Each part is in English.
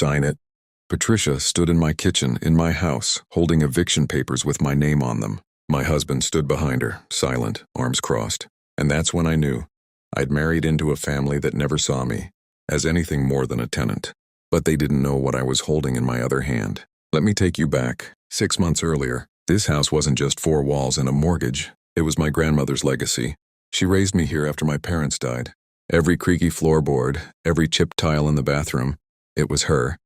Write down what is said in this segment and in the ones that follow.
Sign it. Patricia stood in my kitchen, in my house, holding eviction papers with my name on them. My husband stood behind her, silent, arms crossed. And that's when I knew. I'd married into a family that never saw me as anything more than a tenant. But they didn't know what I was holding in my other hand. Let me take you back. 6 months earlier, this house wasn't just 4 walls and a mortgage. It was my grandmother's legacy. She raised me here after my parents died. Every creaky floorboard, every chipped tile in the bathroom, it was her.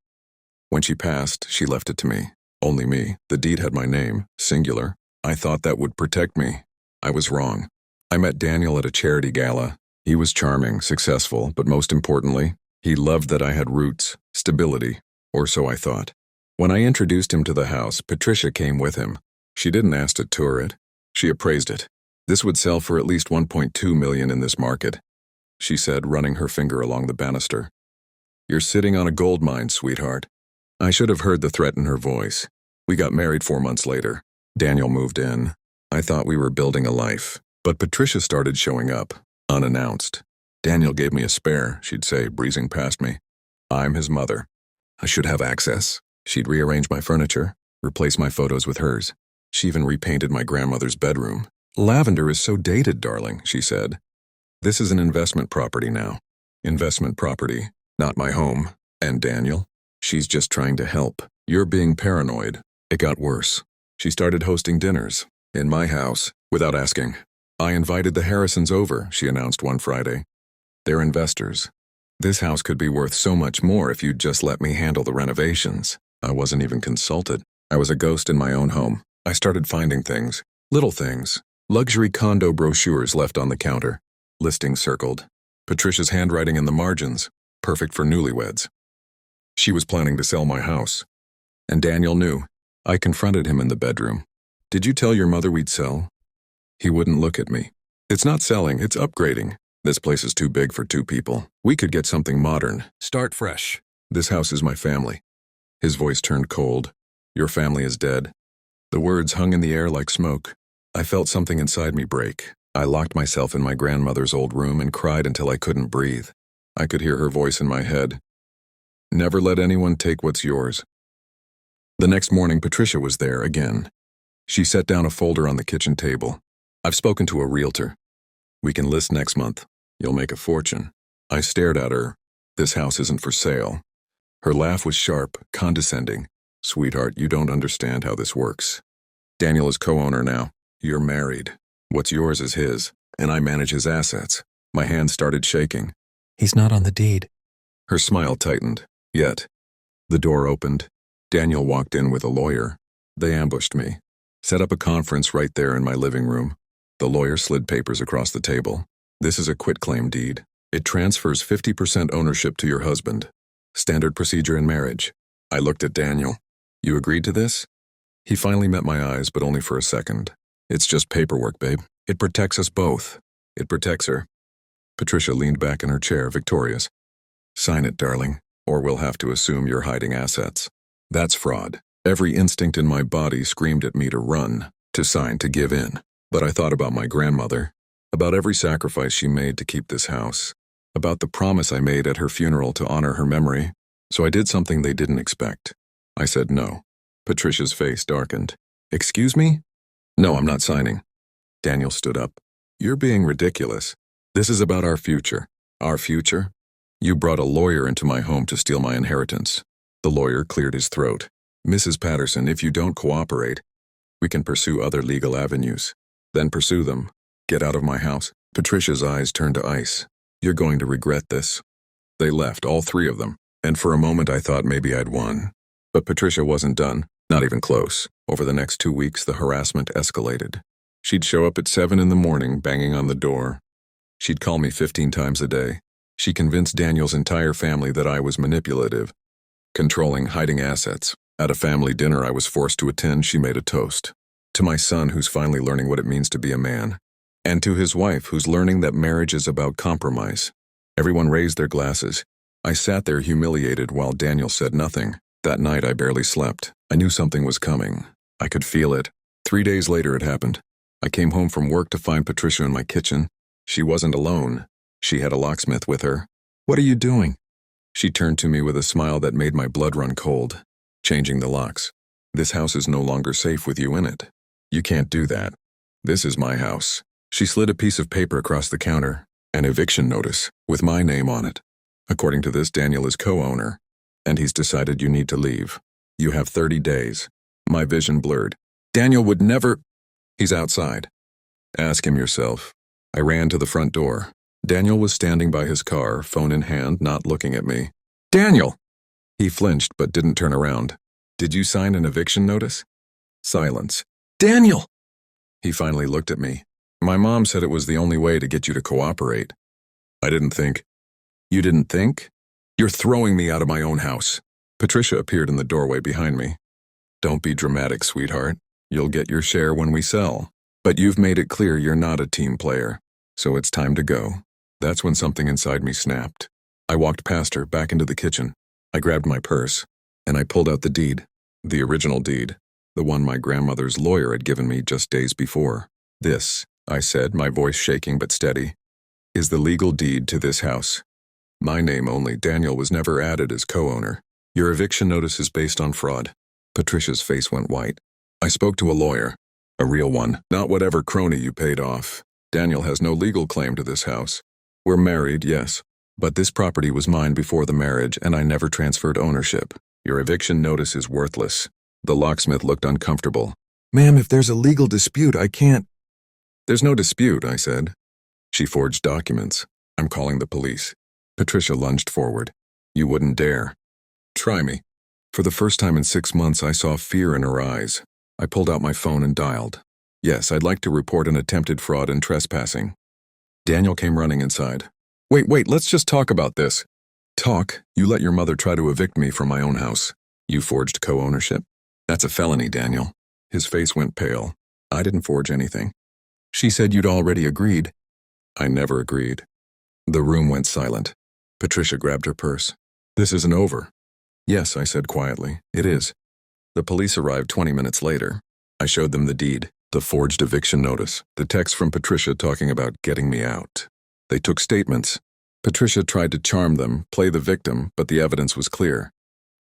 When she passed, she left it to me. Only me. The deed had my name, singular. I thought that would protect me. I was wrong. I met Daniel at a charity gala. He was charming, successful, but most importantly, he loved that I had roots, stability, or so I thought. When I introduced him to the house, Patricia came with him. She didn't ask to tour it. She appraised it. This would sell for at least $1.2 million in this market, she said, running her finger along the banister. You're sitting on a gold mine, sweetheart. I should have heard the threat in her voice. We got married 4 months later. Daniel moved in. I thought we were building a life. But Patricia started showing up, unannounced. Daniel gave me a spare, she'd say, breezing past me. I'm his mother. I should have access. She'd rearrange my furniture, replace my photos with hers. She even repainted my grandmother's bedroom. Lavender is so dated, darling, she said. This is an investment property now. Investment property, not my home. And Daniel? She's just trying to help. You're being paranoid. It got worse. She started hosting dinners. In my house, without asking. I invited the Harrisons over, she announced one Friday. They're investors. This house could be worth so much more if you'd just let me handle the renovations. I wasn't even consulted. I was a ghost in my own home. I started finding things. Little things. Luxury condo brochures left on the counter. Listings circled. Patricia's handwriting in the margins. Perfect for newlyweds. She was planning to sell my house. And Daniel knew. I confronted him in the bedroom. Did you tell your mother we'd sell? He wouldn't look at me. It's not selling, it's upgrading. This place is too big for 2 people. We could get something modern. Start fresh. This house is my family. His voice turned cold. Your family is dead. The words hung in the air like smoke. I felt something inside me break. I locked myself in my grandmother's old room and cried until I couldn't breathe. I could hear her voice in my head. Never let anyone take what's yours. The next morning, Patricia was there again. She set down a folder on the kitchen table. I've spoken to a realtor. We can list next month. You'll make a fortune. I stared at her. This house isn't for sale. Her laugh was sharp, condescending. Sweetheart, you don't understand how this works. Daniel is co-owner now. You're married. What's yours is his, and I manage his assets. My hands started shaking. He's not on the deed. Her smile tightened. Yet. The door opened. Daniel walked in with a lawyer. They ambushed me. Set up a conference right there in my living room. The lawyer slid papers across the table. This is a quitclaim deed. It transfers 50% ownership to your husband. Standard procedure in marriage. I looked at Daniel. You agreed to this? He finally met my eyes, but only for a second. It's just paperwork, babe. It protects us both. It protects her. Patricia leaned back in her chair, victorious. Sign it, darling, or we'll have to assume you're hiding assets. That's fraud. Every instinct in my body screamed at me to run, to sign, to give in. But I thought about my grandmother, about every sacrifice she made to keep this house, about the promise I made at her funeral to honor her memory. So I did something they didn't expect. I said no. Patricia's face darkened. Excuse me? No, I'm not signing. Daniel stood up. You're being ridiculous. This is about our future. Our future? You brought a lawyer into my home to steal my inheritance. The lawyer cleared his throat. Mrs. Patterson, if you don't cooperate, we can pursue other legal avenues. Then pursue them. Get out of my house. Patricia's eyes turned to ice. You're going to regret this. They left, all 3 of them, and for a moment I thought maybe I'd won. But Patricia wasn't done, not even close. Over the next 2 weeks, the harassment escalated. She'd show up at 7 in the morning, banging on the door. She'd call me 15 times a day. She convinced Daniel's entire family that I was manipulative, controlling, hiding assets. At a family dinner I was forced to attend, she made a toast. To my son, who's finally learning what it means to be a man. And to his wife, who's learning that marriage is about compromise. Everyone raised their glasses. I sat there humiliated while Daniel said nothing. That night I barely slept. I knew something was coming. I could feel it. 3 days later it happened. I came home from work to find Patricia in my kitchen. She wasn't alone. She had a locksmith with her. What are you doing? She turned to me with a smile that made my blood run cold. Changing the locks. This house is no longer safe with you in it. You can't do that. This is my house. She slid a piece of paper across the counter, an eviction notice, with my name on it. According to this, Daniel is co-owner, and he's decided you need to leave. You have 30 days. My vision blurred. Daniel would never... He's outside. Ask him yourself. I ran to the front door. Daniel was standing by his car, phone in hand, not looking at me. Daniel! He flinched but didn't turn around. Did you sign an eviction notice? Silence. Daniel! He finally looked at me. My mom said it was the only way to get you to cooperate. I didn't think. You didn't think? You're throwing me out of my own house. Patricia appeared in the doorway behind me. Don't be dramatic, sweetheart. You'll get your share when we sell. But you've made it clear you're not a team player, so it's time to go. That's when something inside me snapped. I walked past her, back into the kitchen. I grabbed my purse, and I pulled out the deed. The original deed. The one my grandmother's lawyer had given me just days before. This, I said, my voice shaking but steady, is the legal deed to this house. My name only. Daniel was never added as co-owner. Your eviction notice is based on fraud. Patricia's face went white. I spoke to a lawyer. A real one, not whatever crony you paid off. Daniel has no legal claim to this house. We're married, yes, but this property was mine before the marriage and I never transferred ownership. Your eviction notice is worthless. The locksmith looked uncomfortable. Ma'am, if there's a legal dispute, I can't... There's no dispute, I said. She forged documents. I'm calling the police. Patricia lunged forward. You wouldn't dare. Try me. For the first time in 6 months, I saw fear in her eyes. I pulled out my phone and dialed. Yes, I'd like to report an attempted fraud and trespassing. Daniel came running inside. Wait, let's just talk about this. Talk? You let your mother try to evict me from my own house. You forged co-ownership? That's a felony, Daniel. His face went pale. I didn't forge anything. She said you'd already agreed. I never agreed. The room went silent. Patricia grabbed her purse. This isn't over. Yes, I said quietly. It is. The police arrived 20 minutes later. I showed them the deed, the forged eviction notice, the text from Patricia talking about getting me out. They took statements. Patricia tried to charm them, play the victim, but the evidence was clear.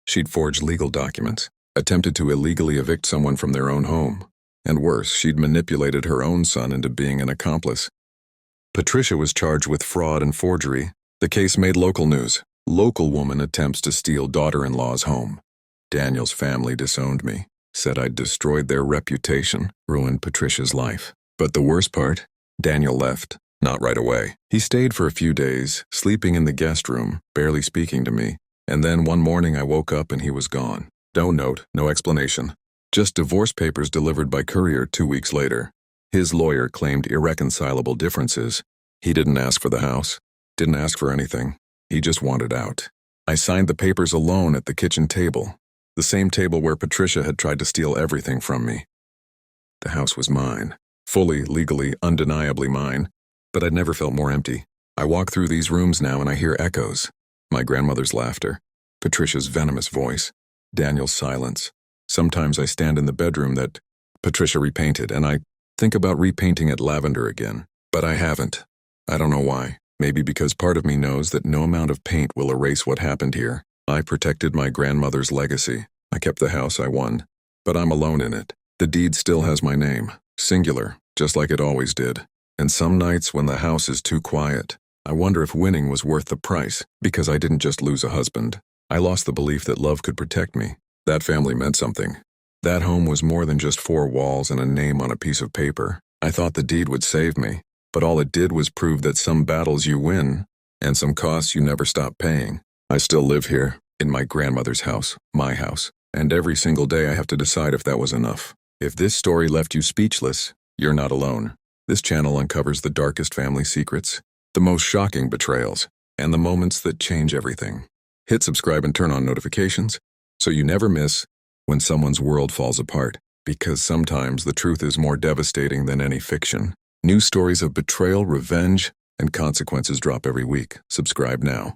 She'd forged legal documents, attempted to illegally evict someone from their own home. And worse, she'd manipulated her own son into being an accomplice. Patricia was charged with fraud and forgery. The case made local news. Local woman attempts to steal daughter-in-law's home. Daniel's family disowned me, said I'd destroyed their reputation, ruined Patricia's life. But the worst part, Daniel left. Not right away. He stayed for a few days, sleeping in the guest room, barely speaking to me. And then one morning I woke up and he was gone. No note, no explanation. Just divorce papers delivered by courier 2 weeks later. His lawyer claimed irreconcilable differences. He didn't ask for the house, didn't ask for anything. He just wanted out. I signed the papers alone at the kitchen table, the same table where Patricia had tried to steal everything from me. The house was mine, fully, legally, undeniably mine, but I'd never felt more empty. I walk through these rooms now and I hear echoes. My grandmother's laughter, Patricia's venomous voice, Daniel's silence. Sometimes I stand in the bedroom that Patricia repainted, and I think about repainting it lavender again. But I haven't. I don't know why. Maybe because part of me knows that no amount of paint will erase what happened here. I protected my grandmother's legacy. I kept the house I won. But I'm alone in it. The deed still has my name, singular, just like it always did. And some nights when the house is too quiet, I wonder if winning was worth the price, because I didn't just lose a husband. I lost the belief that love could protect me. That family meant something. That home was more than just 4 walls and a name on a piece of paper. I thought the deed would save me, but all it did was prove that some battles you win, and some costs you never stop paying. I still live here, in my grandmother's house, my house, and every single day I have to decide if that was enough. If this story left you speechless, you're not alone. This channel uncovers the darkest family secrets, the most shocking betrayals, and the moments that change everything. Hit subscribe and turn on notifications so you never miss when someone's world falls apart, because sometimes the truth is more devastating than any fiction. New stories of betrayal, revenge, and consequences drop every week. Subscribe now.